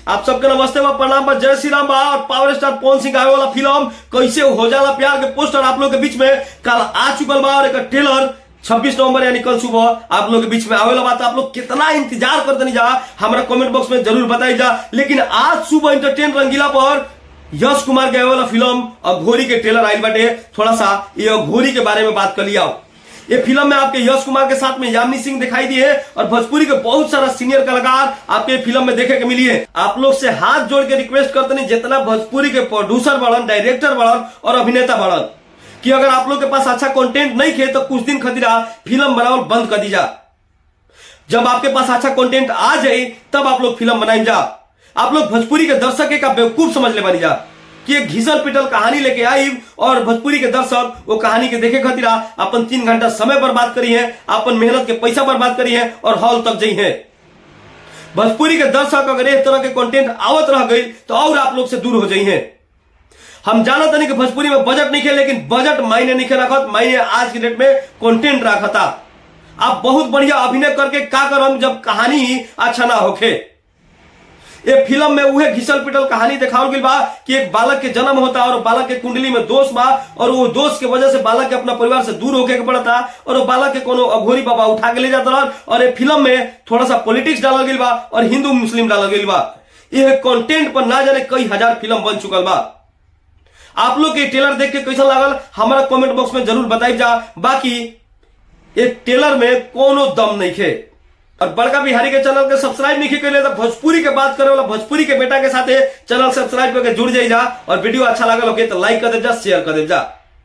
आप सबके नमस्ते व प्रणाम बा, जय श्री राम बा। और पावर स्टार पवन सिंह आवे वाला फिल्म कैसे हो जाला प्यार के पोस्टर आप लोग के बीच में कल आ चुकल बा और एक ट्रेलर 26 नवंबर यानी कल सुबह आप लोग के बीच में आवेला बात। आप लोग कितना इंतजार करते नहीं जा हमारा कमेंट बॉक्स में जरूर बताई जा। लेकिन आज सुबह इंटरटेन रंगीला पर यश कुमार के आवे वाला फिल्म अघोरी के ट्रेलर आई बाटे। थोड़ा सा ये अघोरी के बारे में बात कर लिया। ये फिल्म में आपके यश कुमार के साथ में यामिनी सिंह दिखाई दी है और भोजपुरी के बहुत सारा सीनियर कलाकार आपके फिल्म में देखे के मिली है। आप लोग से हाथ जोड़ के रिक्वेस्ट करते नहीं जितना भोजपुरी के प्रोड्यूसर बढ़न, डायरेक्टर बढ़न और अभिनेता बढ़न कि अगर आप लोग के पास अच्छा कंटेंट नहीं खे तो कुछ दिन खतीरा फिल्म बनाओ बंद कर दीजा। जब आपके पास अच्छा कंटेंट आ जाए तब आप लोग फिल्म बनाई जा। आप लोग भोजपुरी के दर्शक का बेवकूफ समझ ले बनी जा कि एक घिसल पिटल कहानी लेके आई और भोजपुरी के दर्शक वो कहानी के देखे खातिर अपन 3 घंटा समय बर्बाद करी है, अपन मेहनत के पैसा बर्बाद करी है और हॉल तक जाई है। भोजपुरी के दर्शक अगर इस तरह के कंटेंट आवत रह गई तो और आप लोग से दूर हो जाई है। हम जानते नहीं कि भोजपुरी में बजट नहीं है, लेकिन बजट मायने नहीं रखत, मायने आज की डेट में कंटेंट रखता। आप बहुत बढ़िया अभिनय करके का करम जब कहानी ही अच्छा ना होखे। ये फिल्म में वह घिसल पिटल कहानी दिखाओ गई बा कि एक बालक के जन्म होता और बालक के कुंडली में दोष बा और वो दोष के वजह से बालक के अपना परिवार से दूर होके पड़ता और वो बालक के कोनो अघोरी बाबा उठा के ले जाता रहा। और ये फिल्म में थोड़ा सा पॉलिटिक्स डाला गई बा और हिंदू मुस्लिम डाला गई बा। यह कंटेंट पर ना जाने कई हजार फिल्म बन चुकल बा। आप लोग के ट्रेलर देख के कैसा लागल हमारा कमेंट बॉक्स में जरूर बताई जा। बाकी एक ट्रेलर में कोनो दम नहीं है। और बड़का बिहारी के चैनल के सब्सक्राइब नहीं कर ले तो भोजपुरी के बात करे वाला भोजपुरी के बेटा के साथ चैनल सब्सक्राइब करके जुड़ जाइए जा। और वीडियो अच्छा लगा लोगे तो लाइक कर दे जा, शेयर कर दे जा।